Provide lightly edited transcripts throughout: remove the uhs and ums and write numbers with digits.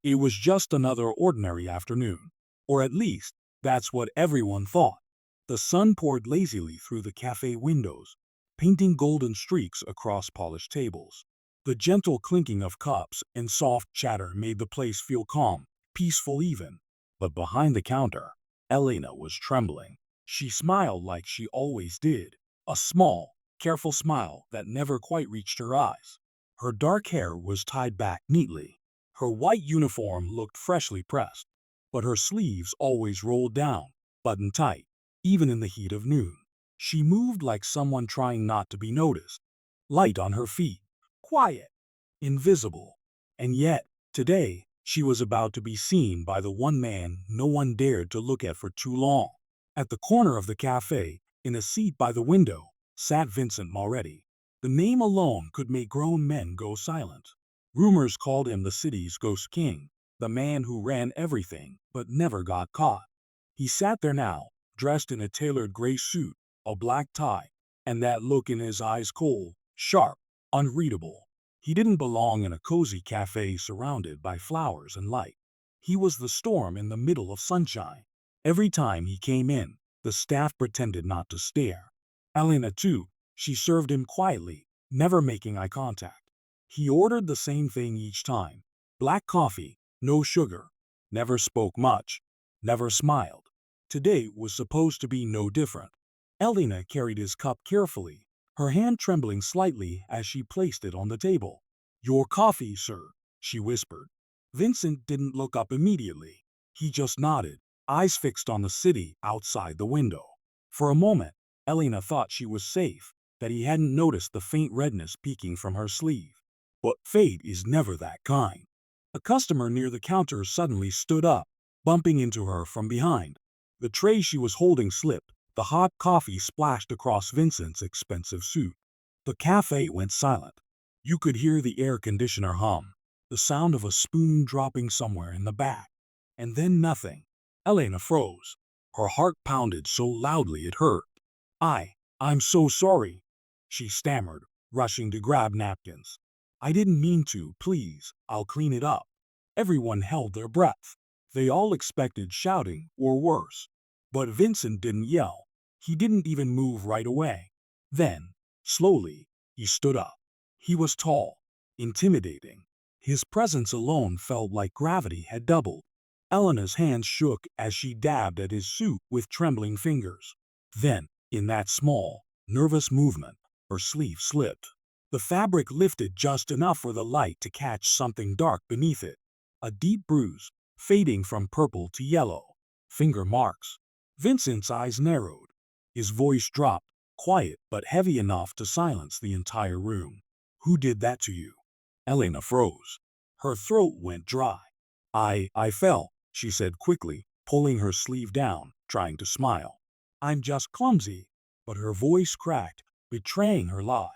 It was just another ordinary afternoon. Or at least, that's what everyone thought. The sun poured lazily through the cafe windows, painting golden streaks across polished tables. The gentle clinking of cups and soft chatter made the place feel calm, peaceful even. But behind the counter, Elena was trembling. She smiled like she always did, a small, careful smile that never quite reached her eyes. Her dark hair was tied back neatly. Her white uniform looked freshly pressed, but her sleeves always rolled down, buttoned tight, even in the heat of noon. She moved like someone trying not to be noticed, light on her feet, quiet, invisible. And yet, today, she was about to be seen by the one man no one dared to look at for too long. At the corner of the cafe, in a seat by the window, sat Vincent Moretti. The name alone could make grown men go silent. Rumors called him the city's ghost king, the man who ran everything but never got caught. He sat there now, dressed in a tailored gray suit, a black tie, and that look in his eyes cold, sharp, unreadable. He didn't belong in a cozy cafe surrounded by flowers and light. He was the storm in the middle of sunshine. Every time he came in, the staff pretended not to stare. Elena, too, she served him quietly, never making eye contact. He ordered the same thing each time. Black coffee, no sugar. Never spoke much. Never smiled. Today was supposed to be no different. Elena carried his cup carefully, her hand trembling slightly as she placed it on the table. "Your coffee, sir," she whispered. Vincent didn't look up immediately. He just nodded, eyes fixed on the city outside the window. For a moment, Elena thought she was safe, that he hadn't noticed the faint redness peeking from her sleeve. But fate is never that kind. A customer near the counter suddenly stood up, bumping into her from behind. The tray she was holding slipped. The hot coffee splashed across Vincent's expensive suit. The cafe went silent. You could hear the air conditioner hum, the sound of a spoon dropping somewhere in the back. And then nothing. Elena froze. Her heart pounded so loudly it hurt. I'm so sorry, she stammered, rushing to grab napkins. I didn't mean to, please, I'll clean it up. Everyone held their breath. They all expected shouting or worse. But Vincent didn't yell. He didn't even move right away. Then, slowly, he stood up. He was tall, intimidating. His presence alone felt like gravity had doubled. Elena's hands shook as she dabbed at his suit with trembling fingers. Then, in that small, nervous movement, her sleeve slipped. The fabric lifted just enough for the light to catch something dark beneath it. A deep bruise, fading from purple to yellow. Finger marks. Vincent's eyes narrowed. His voice dropped, quiet but heavy enough to silence the entire room. Who did that to you? Elena froze. Her throat went dry. I fell, she said quickly, pulling her sleeve down, trying to smile. I'm just clumsy. But her voice cracked, betraying her lie.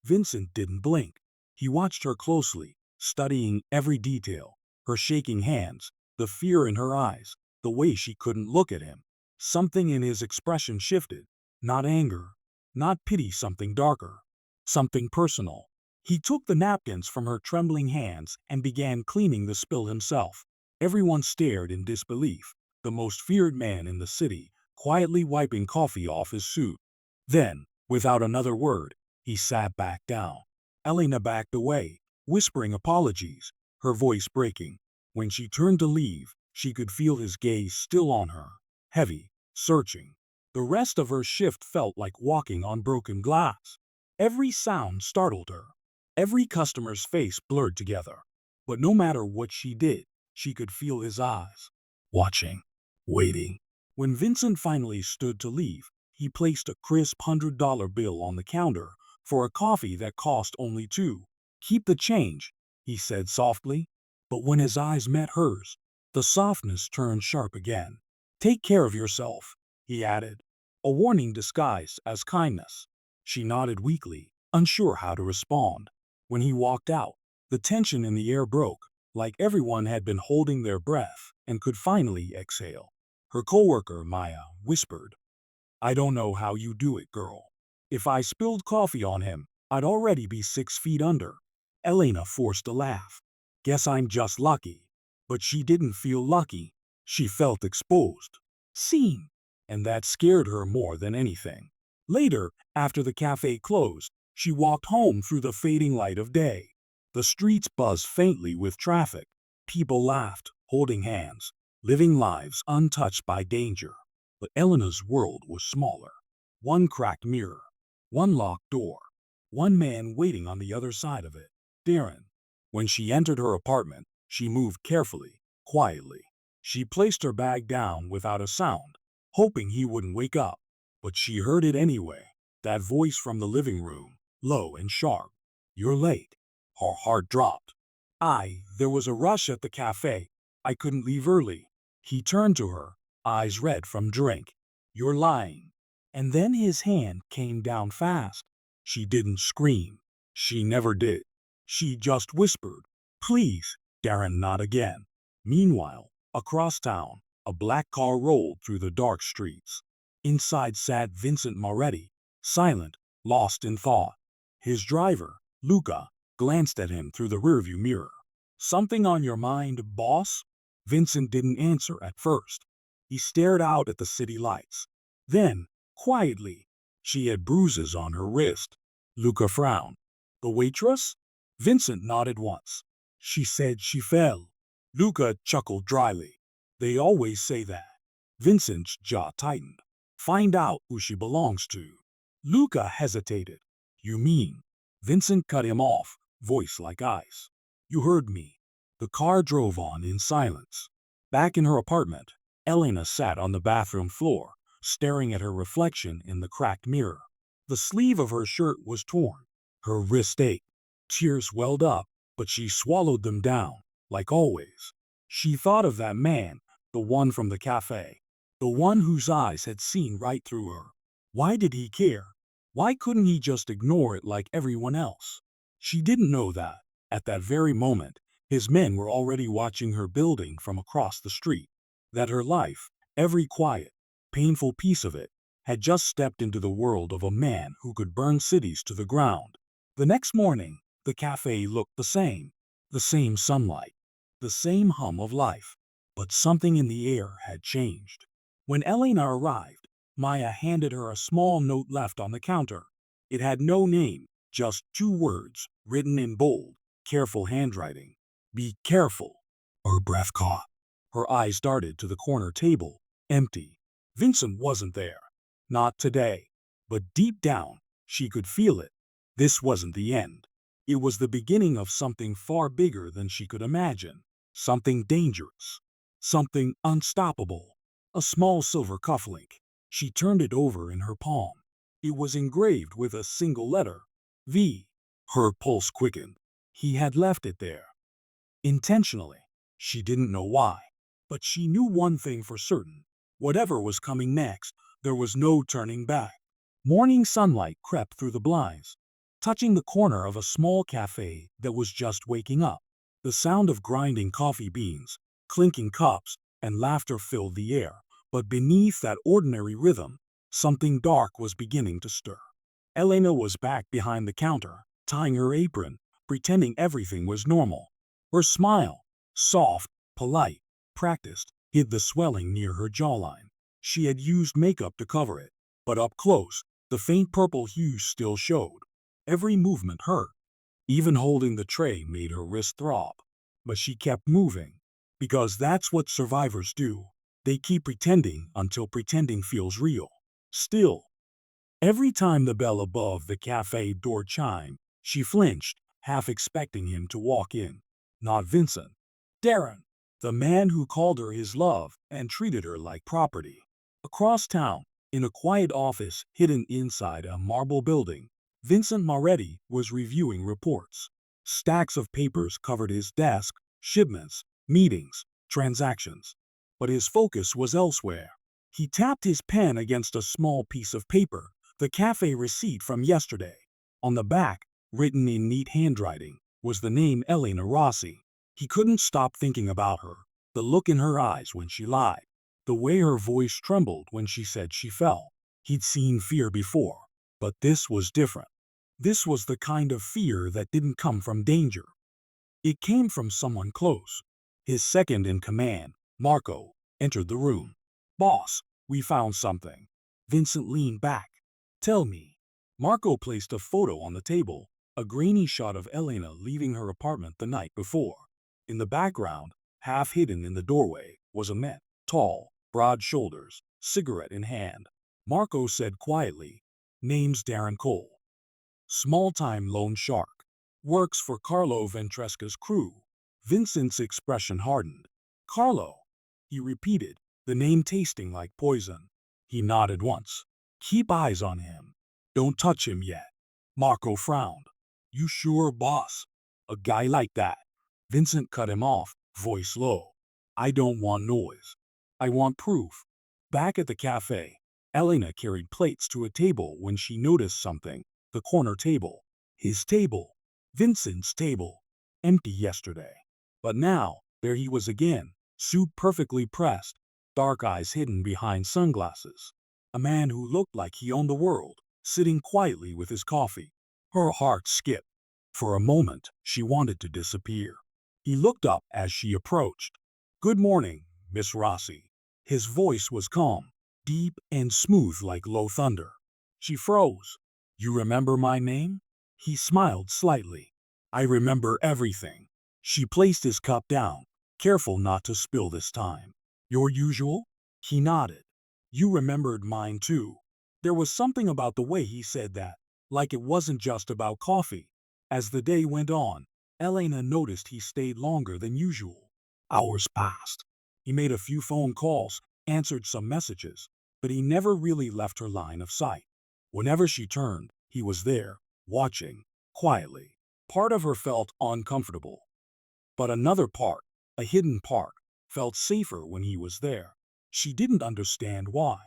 Vincent didn't blink. He watched her closely, studying every detail. Her shaking hands, the fear in her eyes, the way she couldn't look at him. Something in his expression shifted. Not anger, not pity, something darker, something personal. He took the napkins from her trembling hands and began cleaning the spill himself. Everyone stared in disbelief. The most feared man in the city, quietly wiping coffee off his suit. Then, without another word, he sat back down. Elena backed away, whispering apologies, her voice breaking. When she turned to leave, she could feel his gaze still on her, heavy, searching. The rest of her shift felt like walking on broken glass. Every sound startled her. Every customer's face blurred together. But no matter what she did, she could feel his eyes, watching, waiting. When Vincent finally stood to leave, he placed a crisp $100 bill on the counter for a coffee that cost only $2. Keep the change, he said softly. But when his eyes met hers, the softness turned sharp again. Take care of yourself, he added, a warning disguised as kindness. She nodded weakly, unsure how to respond. When he walked out, the tension in the air broke, like everyone had been holding their breath and could finally exhale. Her coworker, Maya, whispered, I don't know how you do it, girl. If I spilled coffee on him, I'd already be 6 feet under. Elena forced a laugh. Guess I'm just lucky. But she didn't feel lucky. She felt exposed, seen, and that scared her more than anything. Later, after the cafe closed, she walked home through the fading light of day. The streets buzzed faintly with traffic. People laughed, holding hands, living lives untouched by danger. But Elena's world was smaller. One cracked mirror, one locked door, one man waiting on the other side of it. Darren. When she entered her apartment, she moved carefully, quietly. She placed her bag down without a sound, hoping he wouldn't wake up. But she heard it anyway, that voice from the living room, low and sharp. "You're late." Her heart dropped. There was a rush at the cafe. I couldn't leave early." He turned to her, eyes red from drink. "You're lying." And then his hand came down fast. She didn't scream. She never did. She just whispered, "Please, Darren, not again." Meanwhile, across town, a black car rolled through the dark streets. Inside sat Vincent Moretti, silent, lost in thought. His driver, Luca, glanced at him through the rearview mirror. "Something on your mind, boss?" Vincent didn't answer at first. He stared out at the city lights. Then, quietly, "She had bruises on her wrist." Luca frowned. "The waitress?" Vincent nodded once. "She said she fell." Luca chuckled dryly. "They always say that." Vincent's jaw tightened. "Find out who she belongs to." Luca hesitated. "You mean?" Vincent cut him off, voice like ice. "You heard me." The car drove on in silence. Back in her apartment, Elena sat on the bathroom floor, staring at her reflection in the cracked mirror. The sleeve of her shirt was torn. Her wrist ached. Tears welled up, but she swallowed them down, like always. She thought of that man, the one from the cafe, the one whose eyes had seen right through her. Why did he care? Why couldn't he just ignore it like everyone else? She didn't know that, at that very moment, his men were already watching her building from across the street. That her life, every quiet, painful piece of it, had just stepped into the world of a man who could burn cities to the ground. The next morning, the cafe looked the same sunlight, the same hum of life. But something in the air had changed. When Elena arrived, Maya handed her a small note left on the counter. It had no name, just two words, written in bold, careful handwriting. "Be careful." Her breath caught. Her eyes darted to the corner table, empty. Vincent wasn't there. Not today. But deep down, she could feel it. This wasn't the end. It was the beginning of something far bigger than she could imagine. Something dangerous. Something unstoppable. A small silver cufflink. She turned it over in her palm. It was engraved with a single letter, V. Her pulse quickened. He had left it there. Intentionally. She didn't know why. But she knew one thing for certain. Whatever was coming next, there was no turning back. Morning sunlight crept through the blinds, touching the corner of a small cafe that was just waking up. The sound of grinding coffee beans, clinking cups, and laughter filled the air. But beneath that ordinary rhythm, something dark was beginning to stir. Elena was back behind the counter, tying her apron, pretending everything was normal. Her smile, soft, polite, practiced, hid the swelling near her jawline. She had used makeup to cover it, but up close, the faint purple hues still showed. Every movement hurt. Even holding the tray made her wrist throb. But she kept moving, because that's what survivors do. They keep pretending until pretending feels real. Still, every time the bell above the cafe door chimed, she flinched, half expecting him to walk in. Not Vincent. Darren, the man who called her his love and treated her like property. Across town, in a quiet office hidden inside a marble building, Vincent Moretti was reviewing reports. Stacks of papers covered his desk, shipments, meetings, transactions. But his focus was elsewhere. He tapped his pen against a small piece of paper, the cafe receipt from yesterday. On the back, written in neat handwriting, was the name Elena Rossi. He couldn't stop thinking about her, the look in her eyes when she lied, the way her voice trembled when she said she fell. He'd seen fear before, but this was different. This was the kind of fear that didn't come from danger. It came from someone close, His second in command, Marco, entered the room. "Boss, we found something." Vincent leaned back. "Tell me." Marco placed a photo on the table, a grainy shot of Elena leaving her apartment the night before. In the background, half hidden in the doorway, was a man, tall, broad shoulders, cigarette in hand. Marco said quietly, "Name's Darren Cole. Small-time loan shark. Works for Carlo Ventresca's crew." Vincent's expression hardened. "Carlo," he repeated, the name tasting like poison. He nodded once. "Keep eyes on him. Don't touch him yet." Marco frowned. "You sure, boss? A guy like that?" Vincent cut him off, voice low. "I don't want noise. I want proof." Back at the cafe, Elena carried plates to a table when she noticed something. The corner table. His table. Vincent's table. Empty yesterday. But now, there he was again, suit perfectly pressed, dark eyes hidden behind sunglasses. A man who looked like he owned the world, sitting quietly with his coffee. Her heart skipped. For a moment, she wanted to disappear. He looked up as she approached. "Good morning, Miss Rossi." His voice was calm, deep and smooth like low thunder. She froze. "You remember my name?" He smiled slightly. "I remember everything." She placed his cup down, careful not to spill this time. "Your usual?" He nodded. "You remembered mine too." There was something about the way he said that, like it wasn't just about coffee. As the day went on, Elena noticed he stayed longer than usual. Hours passed. He made a few phone calls, answered some messages, but he never really left her line of sight. Whenever she turned, he was there, watching, quietly. Part of her felt uncomfortable. But another part, a hidden part, felt safer when he was there. She didn't understand why.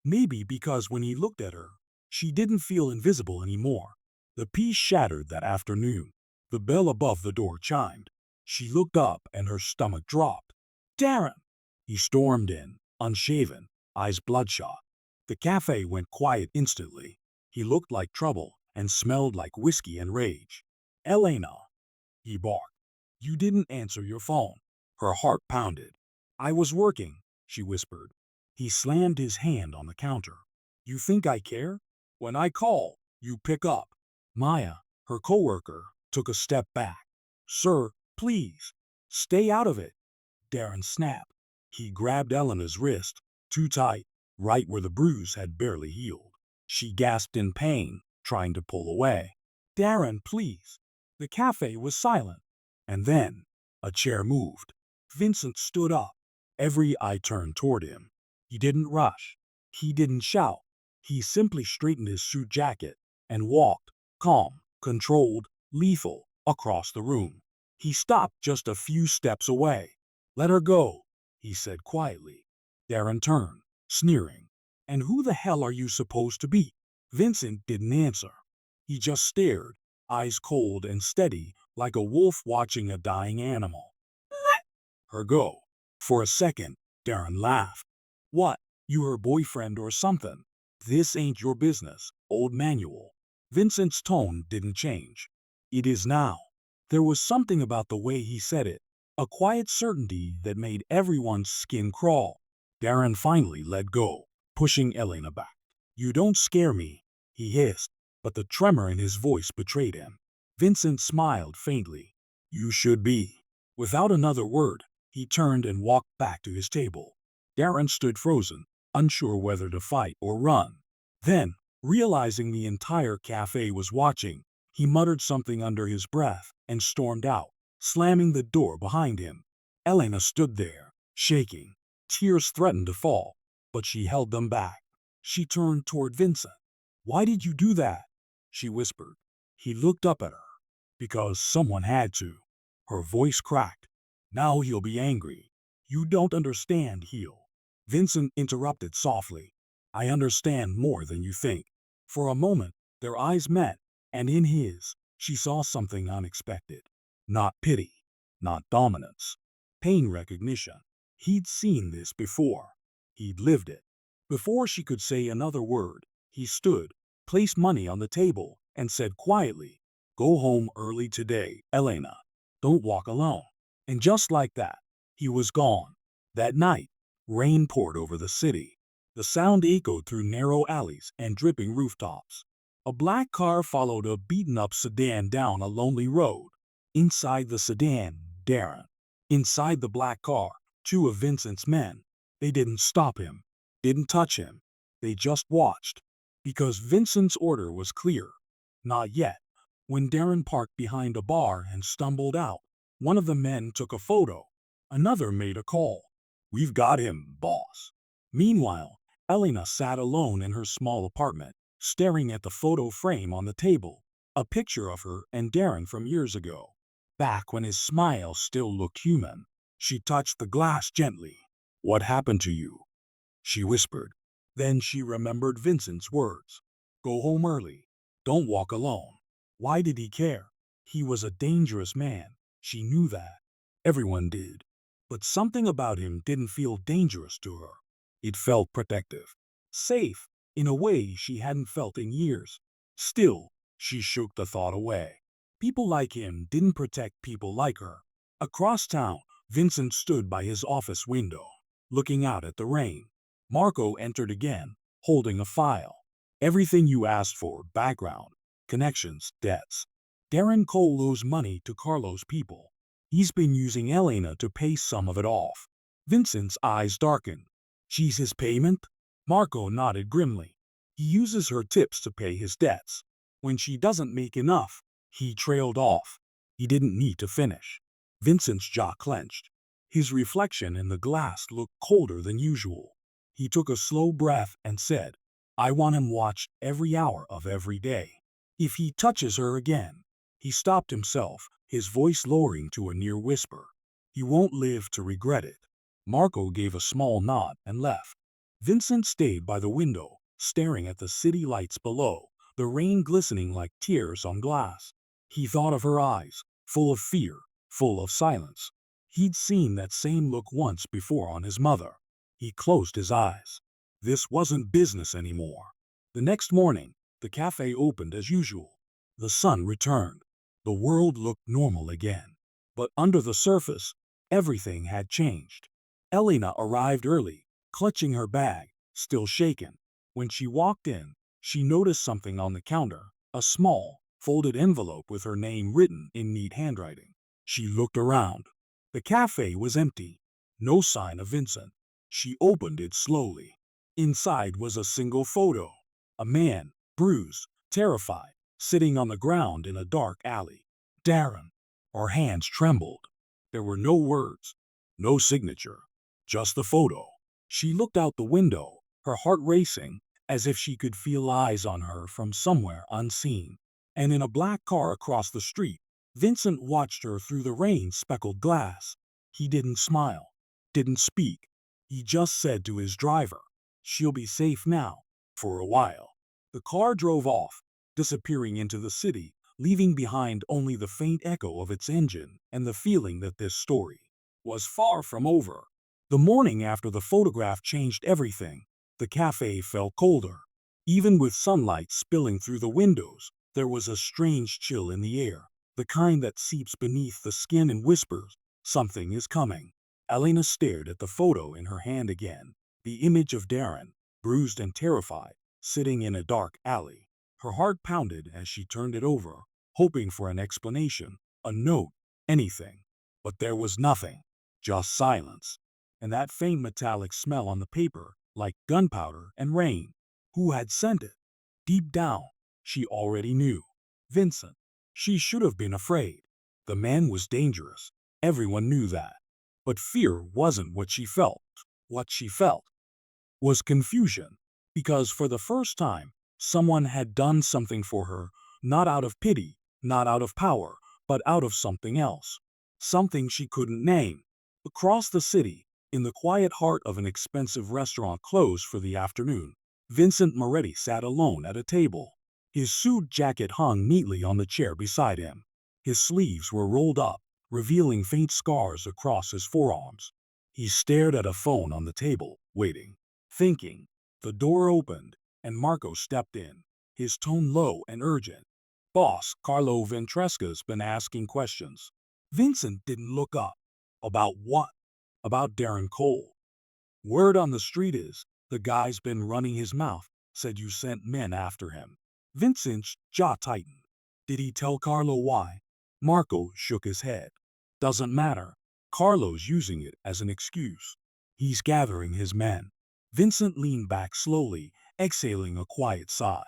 Maybe because when he looked at her, she didn't feel invisible anymore. The peace shattered that afternoon. The bell above the door chimed. She looked up and her stomach dropped. "Darren!" He stormed in, unshaven, eyes bloodshot. The cafe went quiet instantly. He looked like trouble and smelled like whiskey and rage. "Elena!" he barked. "You didn't answer your phone." Her heart pounded. "I was working," she whispered. He slammed his hand on the counter. "You think I care? When I call, you pick up." Maya, her coworker, took a step back. "Sir, please, stay out of it." Darren snapped. He grabbed Elena's wrist, too tight, right where the bruise had barely healed. She gasped in pain, trying to pull away. "Darren, please." The cafe was silent. And then, a chair moved. Vincent stood up. Every eye turned toward him. He didn't rush. He didn't shout. He simply straightened his suit jacket and walked, calm, controlled, lethal, across the room. He stopped just a few steps away. "Let her go," he said quietly. Darren turned, sneering. "And who the hell are you supposed to be?" Vincent didn't answer. He just stared, eyes cold and steady, like a wolf watching a dying animal. "Let her go." For a second, Darren laughed. "What, you her boyfriend or something? This ain't your business, old manual." Vincent's tone didn't change. "It is now." There was something about the way he said it, a quiet certainty that made everyone's skin crawl. Darren finally let go, pushing Elena back. "You don't scare me," he hissed, but the tremor in his voice betrayed him. Vincent smiled faintly. "You should be." Without another word, he turned and walked back to his table. Darren stood frozen, unsure whether to fight or run. Then, realizing the entire cafe was watching, he muttered something under his breath and stormed out, slamming the door behind him. Elena stood there, shaking. Tears threatened to fall, but she held them back. She turned toward Vincent. "Why did you do that?" she whispered. He looked up at her. "Because someone had to." Her voice cracked. "Now he'll be angry." "You don't understand, he'll." Vincent interrupted softly. "I understand more than you think." For a moment, their eyes met, and in his, she saw something unexpected. Not pity, not dominance. Pain recognition. He'd seen this before. He'd lived it. Before she could say another word, he stood, placed money on the table, and said quietly, "Go home early today, Elena. Don't walk alone." And just like that, He was gone. That night, rain poured over the city. The sound echoed through narrow alleys and dripping rooftops. A black car followed a beaten-up sedan down a lonely road. Inside the sedan, Darren. Inside the black car, two of Vincent's men. They didn't stop him, didn't touch him. They just watched. Because Vincent's order was clear. Not yet. When Darren parked behind a bar and stumbled out, one of the men took a photo. Another made a call. "We've got him, boss." Meanwhile, Elena sat alone in her small apartment, staring at the photo frame on the table, a picture of her and Darren from years ago, back when his smile still looked human. She touched the glass gently. "What happened to you?" she whispered. Then she remembered Vincent's words. "Go home early. Don't walk alone." Why did he care? He was a dangerous man. She knew that. Everyone did. But something about him didn't feel dangerous to her. It felt protective. Safe, in a way she hadn't felt in years. Still, she shook the thought away. People like him didn't protect people like her. Across town, Vincent stood by his office window, looking out at the rain. Marco entered again, holding a file. "Everything you asked for, background, connections, debts. Darren Cole owes money to Carlos people. He's been using Elena to pay some of it off." Vincent's eyes darkened. "She's his payment?" Marco nodded grimly. "He uses her tips to pay his debts. When she doesn't make enough," he trailed off. He didn't need to finish. Vincent's jaw clenched. His reflection in the glass looked colder than usual. He took a slow breath and said, "I want him watched every hour of every day. If he touches her again—" He stopped himself, his voice lowering to a near whisper. "He won't live to regret it." Marco gave a small nod and left. Vincent stayed by the window, staring at the city lights below, the rain glistening like tears on glass. He thought of her eyes, full of fear, full of silence. He'd seen that same look once before on his mother. He closed his eyes. This wasn't business anymore. The next morning, the cafe opened as usual. The sun returned. The world looked normal again. But under the surface, everything had changed. Elena arrived early, clutching her bag, still shaken. When she walked in, she noticed something on the counter, a small, folded envelope with her name written in neat handwriting. She looked around. The cafe was empty. No sign of Vincent. She opened it slowly. Inside was a single photo. A man, bruised, terrified, sitting on the ground in a dark alley. Darren. Her hands trembled. There were no words, no signature, just the photo. She looked out the window, her heart racing, as if she could feel eyes on her from somewhere unseen. And in a black car across the street, Vincent watched her through the rain-speckled glass. He didn't smile, didn't speak. He just said to his driver, "She'll be safe now, for a while." The car drove off, disappearing into the city, leaving behind only the faint echo of its engine and the feeling that this story was far from over. The morning after the photograph changed everything. The cafe felt colder. Even with sunlight spilling through the windows, there was a strange chill in the air, the kind that seeps beneath the skin and whispers, "Something is coming." Elena stared at the photo in her hand again, the image of Darren, bruised and terrified, sitting in a dark alley. Her heart pounded as she turned it over, hoping for an explanation, a note, anything. But there was nothing, just silence. And that faint metallic smell on the paper, like gunpowder and rain. Who had sent it? Deep down, she already knew. Vincent. She should have been afraid. The man was dangerous. Everyone knew that. But fear wasn't what she felt. What she felt was confusion. Because for the first time, someone had done something for her, not out of pity, not out of power, but out of something else. Something she couldn't name. Across the city, in the quiet heart of an expensive restaurant closed for the afternoon, Vincent Moretti sat alone at a table. His suit jacket hung neatly on the chair beside him. His sleeves were rolled up, revealing faint scars across his forearms. He stared at a phone on the table, waiting, thinking. The door opened, and Marco stepped in, his tone low and urgent. "Boss, Carlo Ventresca's been asking questions." Vincent didn't look up. "About what?" about Darren Cole. Word on the street is, the guy's been running his mouth, said you sent men after him. Vincent's jaw tightened. Did he tell Carlo why? Marco shook his head. Doesn't matter. Carlo's using it as an excuse. He's gathering his men. Vincent leaned back slowly, exhaling a quiet sigh.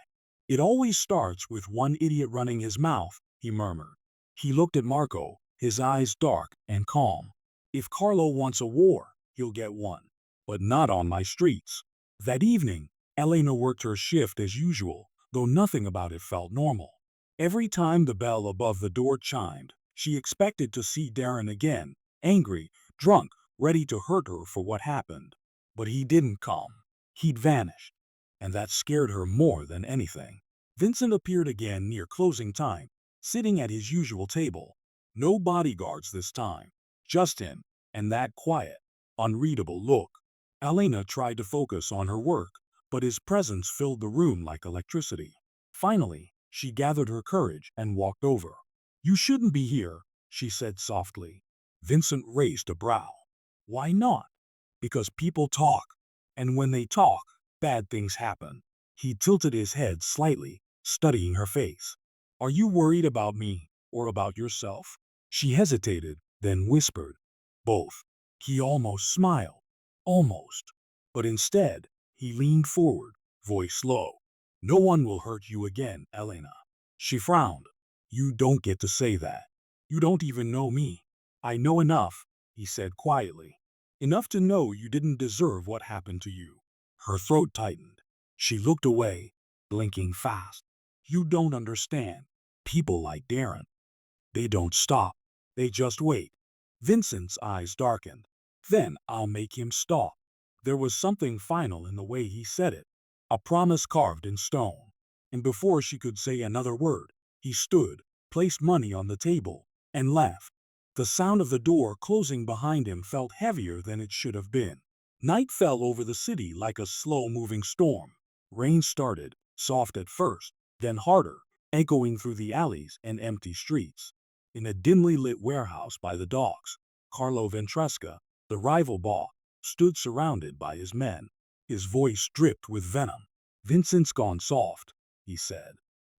It always starts with one idiot running his mouth, he murmured. He looked at Marco, his eyes dark and calm. If Carlo wants a war, he'll get one. But not on my streets. That evening, Elena worked her shift as usual, though nothing about it felt normal. Every time the bell above the door chimed, she expected to see Darren again, angry, drunk, ready to hurt her for what happened. But he didn't come. He'd vanished. And that scared her more than anything. Vincent appeared again near closing time, sitting at his usual table. No bodyguards this time, just him, and that quiet, unreadable look. Elena tried to focus on her work, but his presence filled the room like electricity. Finally, she gathered her courage and walked over. You shouldn't be here, she said softly. Vincent raised a brow. Why not? Because people talk, and when they talk, bad things happen. He tilted his head slightly, studying her face. Are you worried about me, or about yourself? She hesitated, then whispered. Both. He almost smiled. Almost. But instead, he leaned forward, voice low. No one will hurt you again, Elena. She frowned. You don't get to say that. You don't even know me. I know enough, he said quietly. Enough to know you didn't deserve what happened to you. Her throat tightened. She looked away, blinking fast. You don't understand. People like Darren. They don't stop. They just wait. Vincent's eyes darkened. Then I'll make him stop. There was something final in the way he said it. A promise carved in stone. And before she could say another word, he stood, placed money on the table, and left. The sound of the door closing behind him felt heavier than it should have been. Night fell over the city like a slow-moving storm. Rain started, soft at first, then harder, echoing through the alleys and empty streets. In a dimly lit warehouse by the docks, Carlo Ventresca, the rival boss, stood surrounded by his men. His voice dripped with venom. Vincent's gone soft, he said.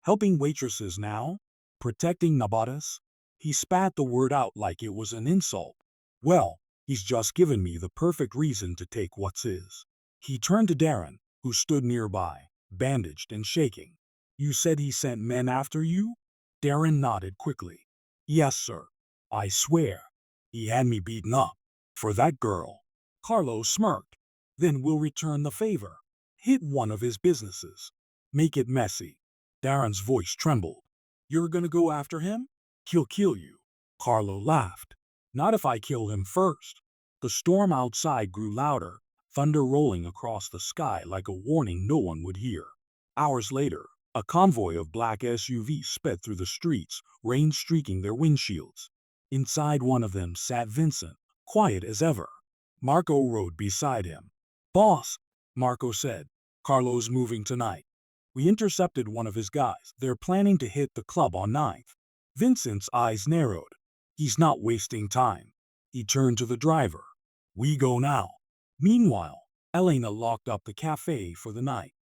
Helping waitresses now? Protecting Nabotas? He spat the word out like it was an insult. Well, he's just given me the perfect reason to take what's his. He turned to Darren, who stood nearby, bandaged and shaking. You said he sent men after you? Darren nodded quickly. Yes, sir. I swear. He had me beaten up. For that girl. Carlo smirked. Then we'll return the favor. Hit one of his businesses. Make it messy. Darren's voice trembled. You're gonna go after him? He'll kill you. Carlo laughed. Not if I kill him first. The storm outside grew louder, thunder rolling across the sky like a warning no one would hear. Hours later, a convoy of black SUVs sped through the streets, rain streaking their windshields. Inside one of them sat Vincent, quiet as ever. Marco rode beside him. Boss, Marco said, Carlo's moving tonight. We intercepted one of his guys. They're planning to hit the club on 9th. Vincent's eyes narrowed. He's not wasting time. He turned to the driver. We go now. Meanwhile, Elena locked up the cafe for the night.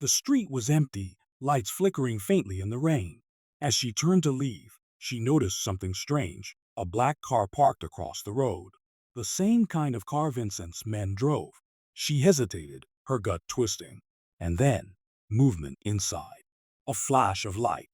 The street was empty, lights flickering faintly in the rain. As she turned to leave, she noticed something strange, a black car parked across the road. The same kind of car Vincent's men drove. She hesitated, her gut twisting. And then, movement inside. A flash of light.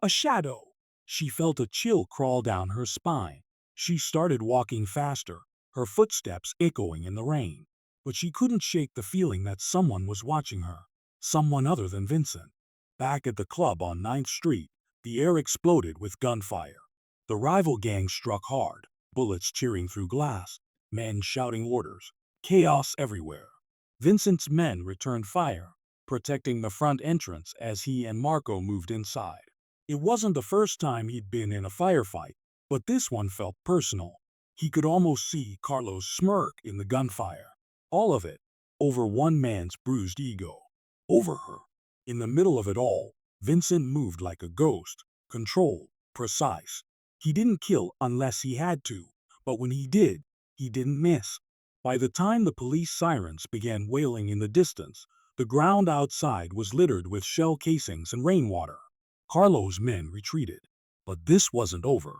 A shadow. She felt a chill crawl down her spine. She started walking faster, her footsteps echoing in the rain. But she couldn't shake the feeling that someone was watching her. Someone other than Vincent. Back at the club on 9th Street, the air exploded with gunfire. The rival gang struck hard, bullets tearing through glass, men shouting orders, chaos everywhere. Vincent's men returned fire, protecting the front entrance as he and Marco moved inside. It wasn't the first time he'd been in a firefight, but this one felt personal. He could almost see Carlo's smirk in the gunfire. All of it, over one man's bruised ego. Over her. In the middle of it all, Vincent moved like a ghost, controlled, precise. He didn't kill unless he had to, but when he did, he didn't miss. By the time the police sirens began wailing in the distance, the ground outside was littered with shell casings and rainwater. Carlo's men retreated. But this wasn't over.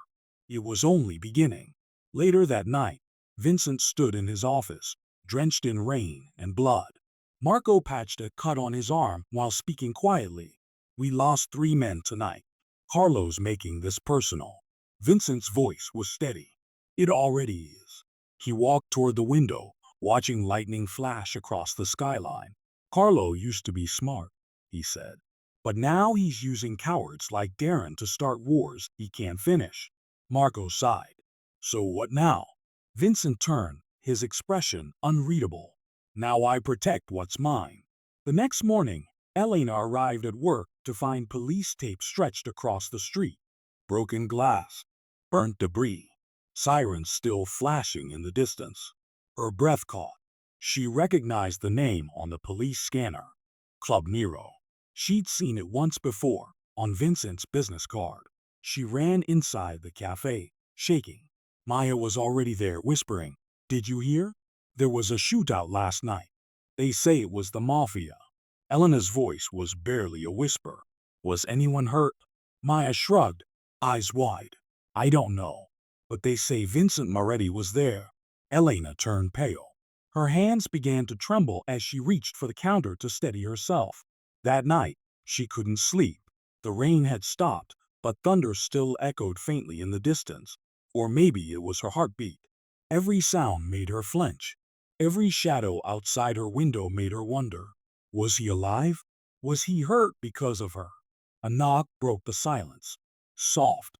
It was only beginning. Later that night, Vincent stood in his office, drenched in rain and blood. Marco patched a cut on his arm while speaking quietly. "We lost 3 men tonight. Carlo's making this personal." Vincent's voice was steady. "It already is." He walked toward the window, watching lightning flash across the skyline. "Carlo used to be smart," he said. "But now he's using cowards like Darren to start wars he can't finish." Marco sighed. "So what now?" Vincent turned, his expression unreadable. "Now I protect what's mine." The next morning, Elena arrived at work to find police tape stretched across the street. Broken glass, burnt debris, sirens still flashing in the distance. Her breath caught. She recognized the name on the police scanner. Club Nero. She'd seen it once before, on Vincent's business card. She ran inside the cafe, shaking. Maya was already there, whispering, "Did you hear? There was a shootout last night. They say it was the Mafia." Elena's voice was barely a whisper. "Was anyone hurt?" Maya shrugged, eyes wide. "I don't know. But they say Vincent Moretti was there." Elena turned pale. Her hands began to tremble as she reached for the counter to steady herself. That night, she couldn't sleep. The rain had stopped, but thunder still echoed faintly in the distance. Or maybe it was her heartbeat. Every sound made her flinch. Every shadow outside her window made her wonder. Was he alive? Was he hurt because of her? A knock broke the silence. Soft.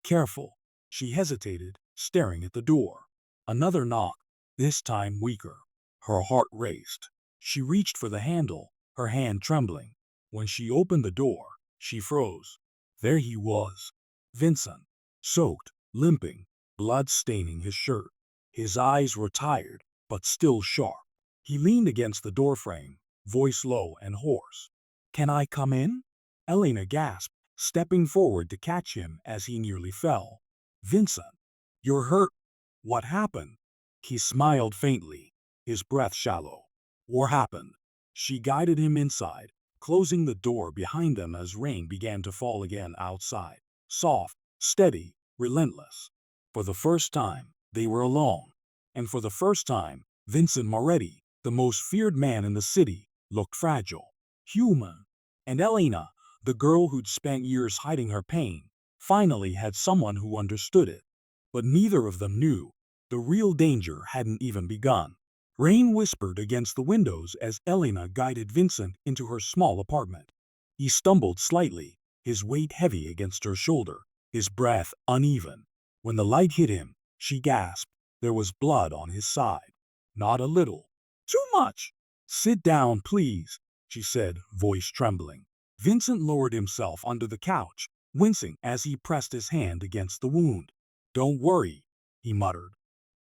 Careful. She hesitated, staring at the door. Another knock, this time weaker. Her heart raced. She reached for the handle, her hand trembling. When she opened the door, she froze. There he was. Vincent. Soaked, limping, blood staining his shirt. His eyes were tired, but still sharp. He leaned against the doorframe, voice low and hoarse. "Can I come in?" Elena gasped, stepping forward to catch him as he nearly fell. "Vincent, you're hurt. What happened?" He smiled faintly, his breath shallow. "What happened?" She guided him inside, closing the door behind them as rain began to fall again outside. Soft, steady, relentless. For the first time, they were alone. And for the first time, Vincent Moretti, the most feared man in the city, looked fragile, human. And Elena, the girl who'd spent years hiding her pain, finally had someone who understood it. But neither of them knew. The real danger hadn't even begun. Rain whispered against the windows as Elena guided Vincent into her small apartment. He stumbled slightly, his weight heavy against her shoulder, his breath uneven. When the light hit him, she gasped. There was blood on his side. Not a little. Too much. "Sit down, please," she said, voice trembling. Vincent lowered himself onto the couch, wincing as he pressed his hand against the wound. "Don't worry," he muttered.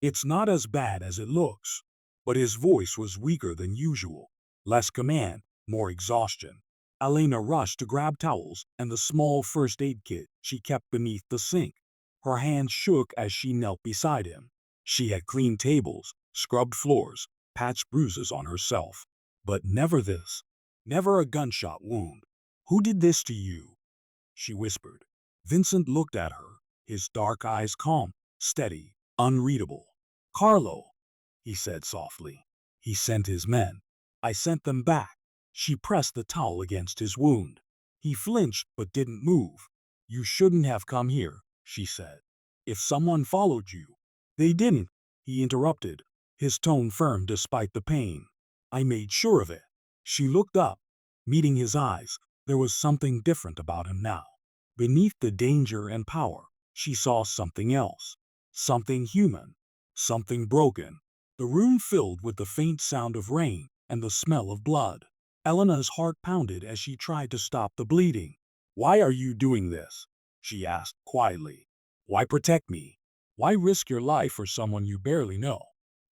"It's not as bad as it looks." But his voice was weaker than usual. Less command, more exhaustion. Elena rushed to grab towels and the small first aid kit she kept beneath the sink. Her hands shook as she knelt beside him. She had cleaned tables, scrubbed floors, patched bruises on herself. But never this. Never a gunshot wound. "Who did this to you?" she whispered. Vincent looked at her, his dark eyes calm, steady, unreadable. "Carlo," he said softly. "He sent his men. I sent them back." She pressed the towel against his wound. He flinched but didn't move. "You shouldn't have come here," she said. "If someone followed you." "They didn't," he interrupted, his tone firm despite the pain. "I made sure of it." She looked up. Meeting his eyes, there was something different about him now. Beneath the danger and power, she saw something else. Something human. Something broken. The room filled with the faint sound of rain and the smell of blood. Elena's heart pounded as she tried to stop the bleeding. "Why are you doing this?" she asked quietly. "Why protect me? Why risk your life for someone you barely know?"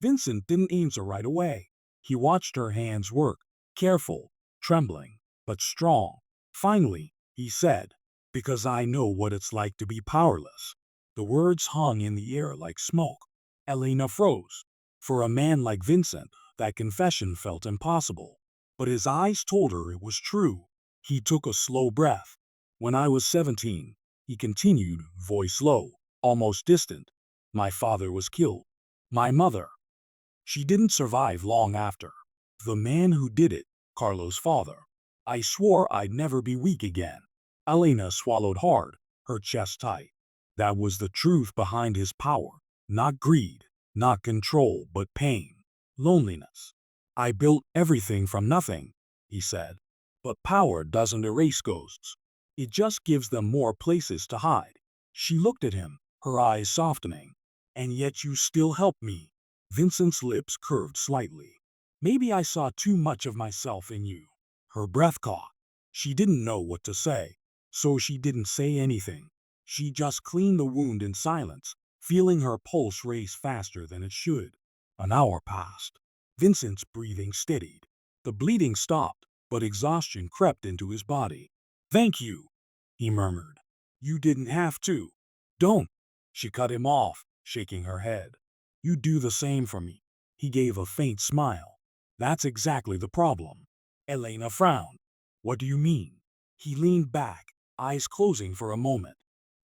Vincent didn't answer right away. He watched her hands work, careful, trembling, but strong. Finally, he said, "Because I know what it's like to be powerless." The words hung in the air like smoke. Elena froze. For a man like Vincent, that confession felt impossible. But his eyes told her it was true. He took a slow breath. When I was 17, he continued, voice low, almost distant. My father was killed. My mother. She didn't survive long after. The man who did it, Carlo's father. I swore I'd never be weak again. Elena swallowed hard, her chest tight. That was the truth behind his power. Not greed, not control, but pain. Loneliness. I built everything from nothing, he said. But power doesn't erase ghosts. It just gives them more places to hide. She looked at him, her eyes softening. And yet you still help me. Vincent's lips curved slightly. Maybe I saw too much of myself in you. Her breath caught. She didn't know what to say, so she didn't say anything. She just cleaned the wound in silence, feeling her pulse race faster than it should. An hour passed. Vincent's breathing steadied. The bleeding stopped, but exhaustion crept into his body. Thank you, he murmured. You didn't have to. Don't. She cut him off, shaking her head. You do the same for me. He gave a faint smile. That's exactly the problem. Elena frowned. What do you mean? He leaned back, eyes closing for a moment.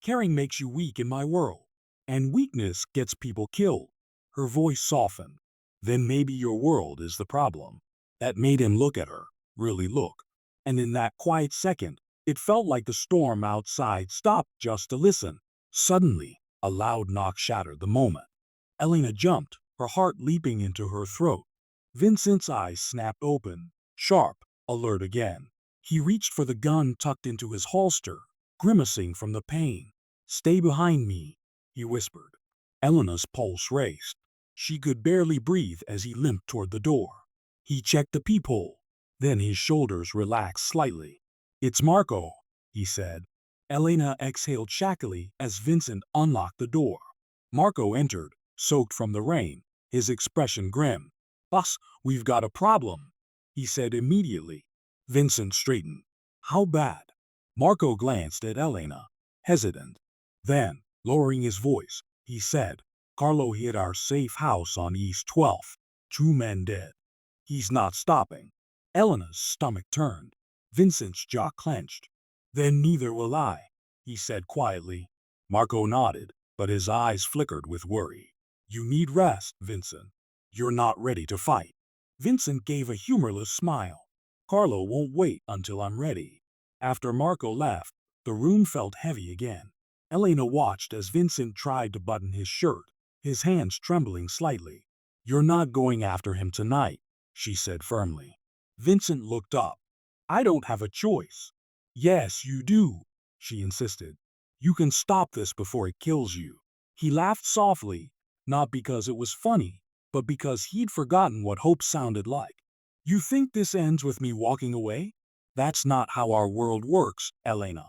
Caring makes you weak in my world. And weakness gets people killed. Her voice softened. Then maybe your world is the problem. That made him look at her, really look. And in that quiet second, it felt like the storm outside stopped just to listen. Suddenly, a loud knock shattered the moment. Elena jumped, her heart leaping into her throat. Vincent's eyes snapped open, sharp, alert again. He reached for the gun tucked into his holster, grimacing from the pain. Stay behind me, he whispered. Elena's pulse raced. She could barely breathe as he limped toward the door. He checked the peephole. Then his shoulders relaxed slightly. It's Marco, he said. Elena exhaled shackily as Vincent unlocked the door. Marco entered, soaked from the rain, his expression grim. Boss, we've got a problem, he said immediately. Vincent straightened. How bad? Marco glanced at Elena, hesitant. Then, lowering his voice, he said, Carlo hit our safe house on East 12th. 2 men dead. He's not stopping. Elena's stomach turned. Vincent's jaw clenched. Then neither will I, he said quietly. Marco nodded, but his eyes flickered with worry. You need rest, Vincent. You're not ready to fight. Vincent gave a humorless smile. Carlo won't wait until I'm ready. After Marco left, the room felt heavy again. Elena watched as Vincent tried to button his shirt, his hands trembling slightly. You're not going after him tonight, she said firmly. Vincent looked up. I don't have a choice. Yes, you do, she insisted. You can stop this before it kills you. He laughed softly, not because it was funny, but because he'd forgotten what hope sounded like. You think this ends with me walking away? That's not how our world works, Elena.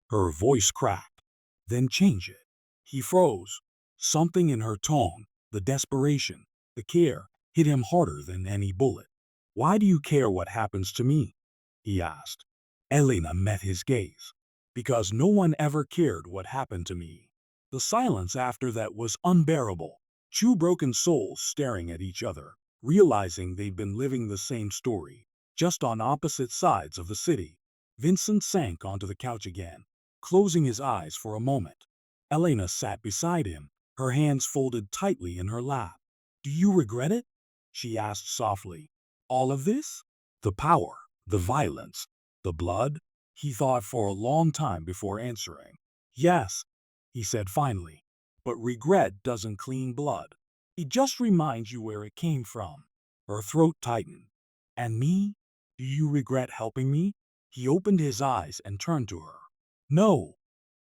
Her voice cracked. Then change it. He froze. Something in her tone, the desperation, the care, hit him harder than any bullet. Why do you care what happens to me? He asked. Elena met his gaze. Because no one ever cared what happened to me. The silence after that was unbearable. 2 broken souls staring at each other, realizing they'd been living the same story, just on opposite sides of the city. Vincent sank onto the couch again, closing his eyes for a moment. Elena sat beside him, her hands folded tightly in her lap. Do you regret it? She asked softly. All of this? The power, the violence, the blood? He thought for a long time before answering. Yes, he said finally. But regret doesn't clean blood. It just reminds you where it came from. Her throat tightened. And me? Do you regret helping me? He opened his eyes and turned to her. No,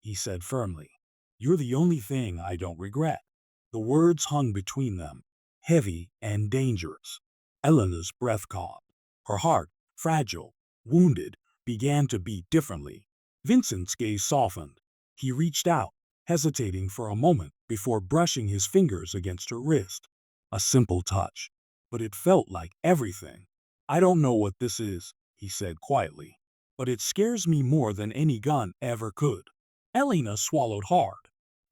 he said firmly. You're the only thing I don't regret. The words hung between them, heavy and dangerous. Elena's breath caught. Her heart, fragile, wounded, began to beat differently. Vincent's gaze softened. He reached out, hesitating for a moment before brushing his fingers against her wrist. A simple touch, but it felt like everything. I don't know what this is, he said quietly, but it scares me more than any gun ever could. Elena swallowed hard.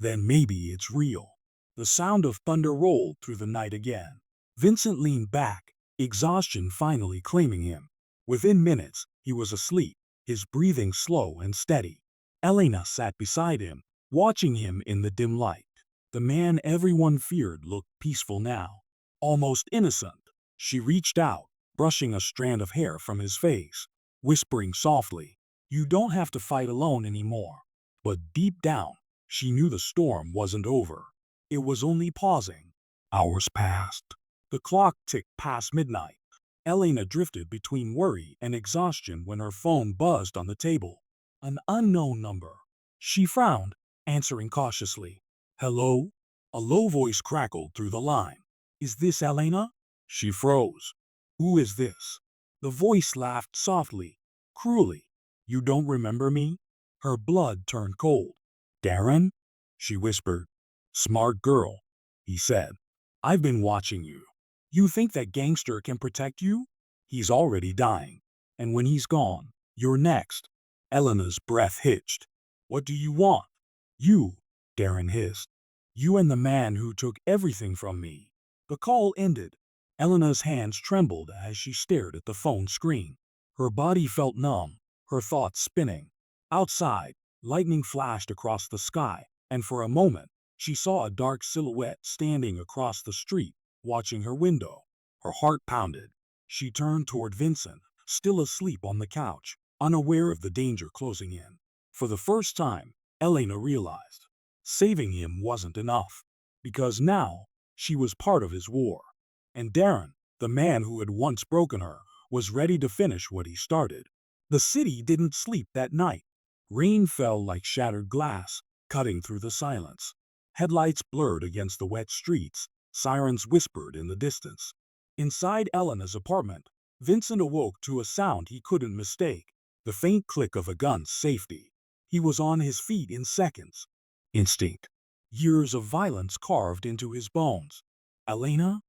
Then maybe it's real. The sound of thunder rolled through the night again. Vincent leaned back, exhaustion finally claiming him. Within minutes, he was asleep, his breathing slow and steady. Elena sat beside him, watching him in the dim light. The man everyone feared looked peaceful now, almost innocent. She reached out, brushing a strand of hair from his face, whispering softly, "You don't have to fight alone anymore." But deep down, she knew the storm wasn't over. It was only pausing. Hours passed. The clock ticked past midnight. Elena drifted between worry and exhaustion when her phone buzzed on the table. An unknown number. She frowned, answering cautiously. "Hello?" A low voice crackled through the line. "Is this Elena?" She froze. "Who is this?" The voice laughed softly, cruelly. "You don't remember me?" Her blood turned cold. "Darren?" she whispered. "Smart girl," he said. "I've been watching you. You think that gangster can protect you? He's already dying. And when he's gone, you're next." Elena's breath hitched. "What do you want?" "You," Darren hissed. "You and the man who took everything from me." The call ended. Elena's hands trembled as she stared at the phone screen. Her body felt numb, her thoughts spinning. Outside, lightning flashed across the sky, and for a moment, she saw a dark silhouette standing across the street, watching her window. Her heart pounded. She turned toward Vincent, still asleep on the couch, unaware of the danger closing in. For the first time, Elena realized saving him wasn't enough, because now she was part of his war. And Darren, the man who had once broken her, was ready to finish what he started. The city didn't sleep that night. Rain fell like shattered glass, cutting through the silence. Headlights blurred against the wet streets, sirens whispered in the distance. Inside Elena's apartment, Vincent awoke to a sound he couldn't mistake, the faint click of a gun's safety. He was on his feet in seconds. Instinct. Years of violence carved into his bones. "Elena?"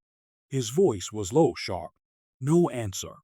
His voice was low, sharp. No answer.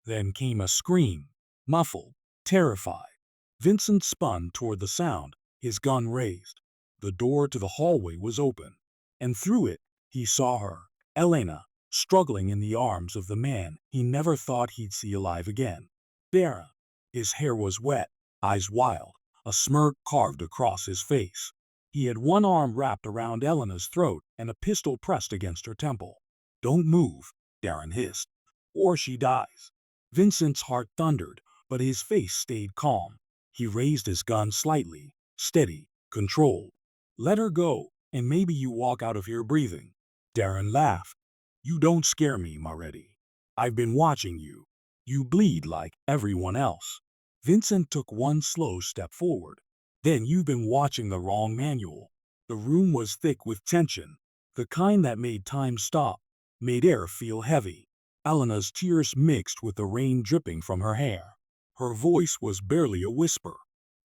Then came a scream, muffled, terrified. Vincent spun toward the sound, his gun raised. The door to the hallway was open, and through it, he saw her, Elena, struggling in the arms of the man he never thought he'd see alive again. Darren. His hair was wet, eyes wild, a smirk carved across his face. He had one arm wrapped around Elena's throat and a pistol pressed against her temple. "Don't move," Darren hissed, "or she dies." Vincent's heart thundered, but his face stayed calm. He raised his gun slightly, steady, controlled. "Let her go, and maybe you walk out of here breathing." Darren laughed. "You don't scare me, Moretti. I've been watching you. You bleed like everyone else." Vincent took one slow step forward. "Then you've been watching the wrong manual." The room was thick with tension, the kind that made time stop, made air feel heavy. Elena's tears mixed with the rain dripping from her hair. Her voice was barely a whisper.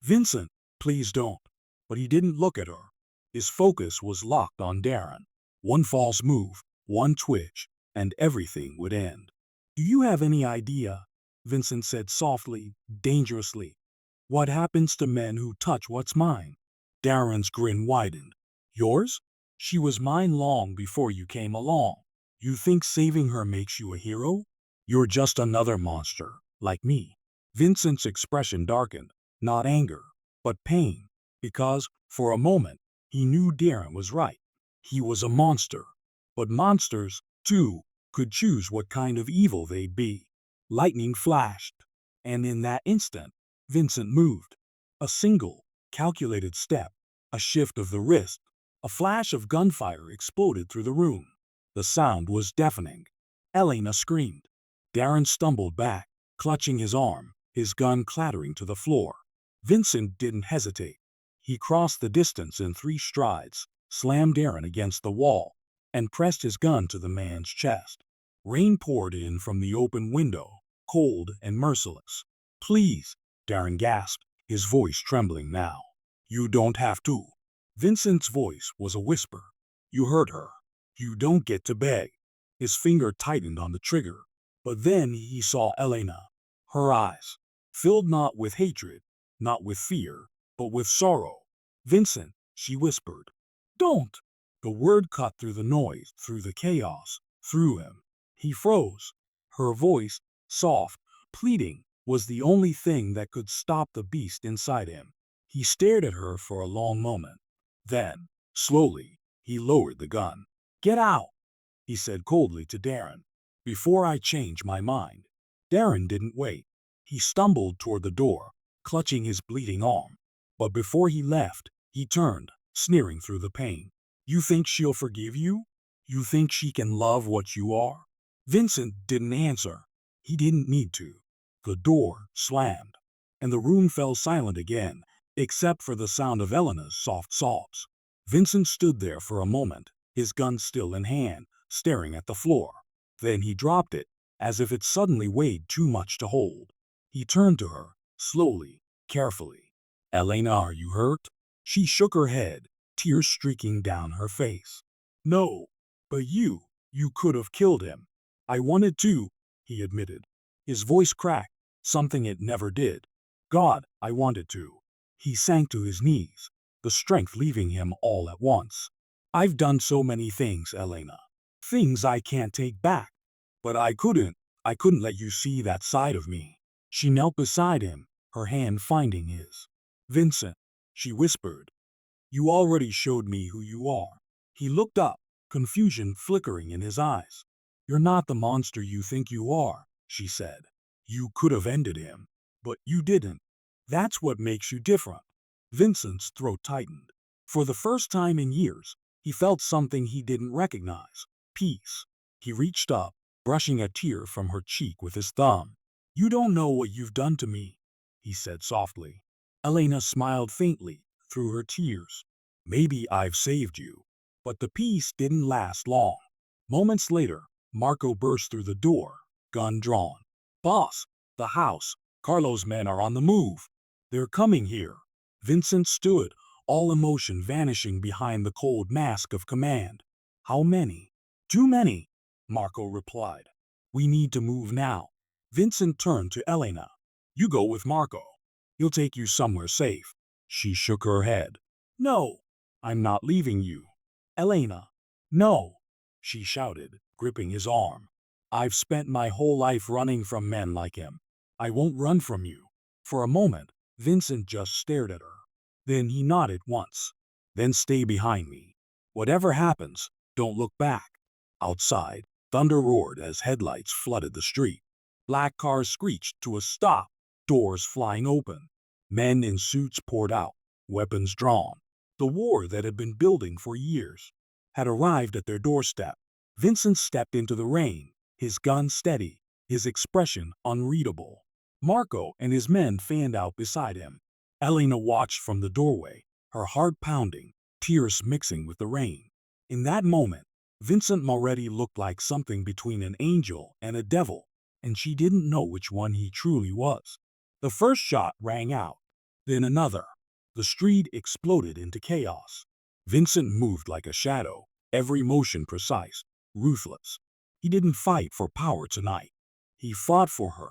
"Vincent, please don't." But he didn't look at her. His focus was locked on Darren. One false move, one twitch, and everything would end. "Do you have any idea?" Vincent said softly, dangerously. "What happens to men who touch what's mine?" Darren's grin widened. "Yours? She was mine long before you came along. You think saving her makes you a hero? You're just another monster, like me." Vincent's expression darkened, not anger, but pain, because, for a moment, he knew Darren was right. He was a monster. But monsters, too, could choose what kind of evil they'd be. Lightning flashed, and in that instant, Vincent moved. A single, calculated step, a shift of the wrist, a flash of gunfire exploded through the room. The sound was deafening. Elena screamed. Darren stumbled back, clutching his arm, his gun clattering to the floor. Vincent didn't hesitate. He crossed the distance in 3 strides, slammed Darren against the wall, and pressed his gun to the man's chest. Rain poured in from the open window, cold and merciless. "Please," Darren gasped, his voice trembling now. "You don't have to." Vincent's voice was a whisper. "You hurt her. You don't get to beg." His finger tightened on the trigger, but then he saw Elena. Her eyes, filled not with hatred, not with fear, but with sorrow. "Vincent," she whispered. "Don't!" The word cut through the noise, through the chaos, through him. He froze. Her voice, soft, pleading, was the only thing that could stop the beast inside him. He stared at her for a long moment. Then, slowly, he lowered the gun. "Get out," he said coldly to Darren, "before I change my mind." Darren didn't wait. He stumbled toward the door, clutching his bleeding arm. But before he left, he turned, sneering through the pain. "You think she'll forgive you? You think she can love what you are?" Vincent didn't answer. He didn't need to. The door slammed, and the room fell silent again, except for the sound of Elena's soft sobs. Vincent stood there for a moment, his gun still in hand, staring at the floor. Then he dropped it, as if it suddenly weighed too much to hold. He turned to her, slowly, carefully. "Elena, are you hurt?" She shook her head, tears streaking down her face. "No, but you could have killed him." "I wanted to," he admitted. His voice cracked, something it never did. "God, I wanted to." He sank to his knees, the strength leaving him all at once. "I've done so many things, Elena. Things I can't take back. But I couldn't let you see that side of me." She knelt beside him, her hand finding his. "Vincent," she whispered, "you already showed me who you are." He looked up, confusion flickering in his eyes. "You're not the monster you think you are," she said. "You could have ended him, but you didn't. That's what makes you different." Vincent's throat tightened. For the first time in years, he felt something he didn't recognize: peace. He reached up, brushing a tear from her cheek with his thumb. "You don't know what you've done to me," he said softly. Elena smiled faintly through her tears. "Maybe I've saved you." But the peace didn't last long. Moments later, Marco burst through the door, gun drawn. "Boss, the house. Carlo's men are on the move. They're coming here." Vincent stood, all emotion vanishing behind the cold mask of command. "How many?" "Too many," Marco replied. "We need to move now." Vincent turned to Elena. "You go with Marco. He'll take you somewhere safe." She shook her head. "No, I'm not leaving you." "Elena." "No," she shouted, gripping his arm. "I've spent my whole life running from men like him. I won't run from you." For a moment, Vincent just stared at her. Then he nodded once. "Then stay behind me. Whatever happens, don't look back." Outside, thunder roared as headlights flooded the street. Black cars screeched to a stop, doors flying open. Men in suits poured out, weapons drawn. The war that had been building for years had arrived at their doorstep. Vincent stepped into the rain, his gun steady, his expression unreadable. Marco and his men fanned out beside him. Elena watched from the doorway, her heart pounding, tears mixing with the rain. In that moment, Vincent Moretti looked like something between an angel and a devil, and she didn't know which one he truly was. The first shot rang out, then another. The street exploded into chaos. Vincent moved like a shadow, every motion precise, ruthless. He didn't fight for power tonight. He fought for her.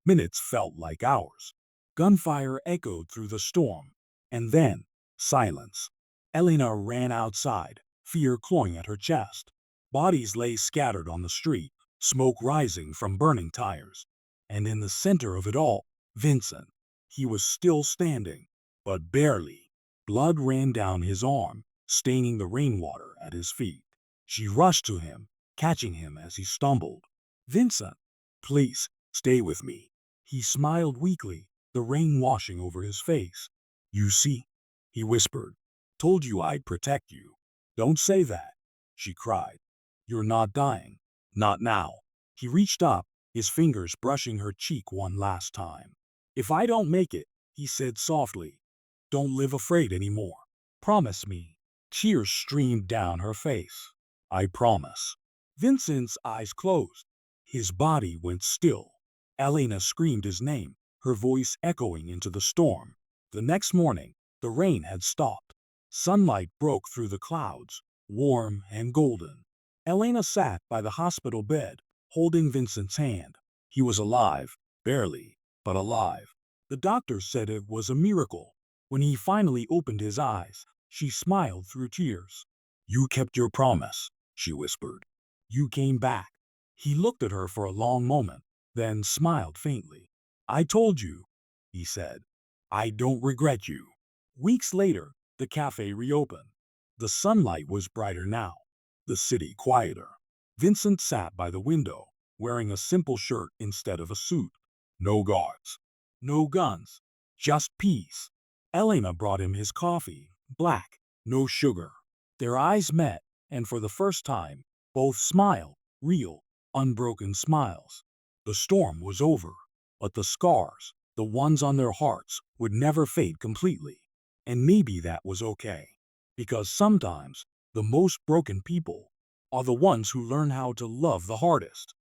Minutes felt like hours. Gunfire echoed through the storm. And then, silence. Elena ran outside, fear clawing at her chest. Bodies lay scattered on the street, smoke rising from burning tires. And in the center of it all, Vincent. He was still standing, but barely. Blood ran down his arm, staining the rainwater at his feet. She rushed to him, catching him as he stumbled. "Vincent, please, stay with me." He smiled weakly, the rain washing over his face. "You see," he whispered. "Told you I'd protect you." "Don't say that," she cried. "You're not dying. Not now." He reached up, his fingers brushing her cheek one last time. "If I don't make it," he said softly, "don't live afraid anymore. Promise me." Tears streamed down her face. "I promise." Vincent's eyes closed. His body went still. Elena screamed his name, her voice echoing into the storm. The next morning, the rain had stopped. Sunlight broke through the clouds, warm and golden. Elena sat by the hospital bed, holding Vincent's hand. He was alive, barely, but alive. The doctor said it was a miracle. When he finally opened his eyes, she smiled through tears. "You kept your promise," she whispered. You came back." He looked at her for a long moment, then smiled faintly. "I told you," he said. "I don't regret you." Weeks later, the cafe reopened. The sunlight was brighter now, the city quieter. Vincent sat by the window, wearing a simple shirt instead of a suit. No guards, no guns, just peace. Elena brought him his coffee, black, no sugar. Their eyes met, and for the first time, both smiled, real, unbroken smiles. The storm was over, but the scars, the ones on their hearts, would never fade completely. And maybe that was okay. Because sometimes, the most broken people are the ones who learn how to love the hardest.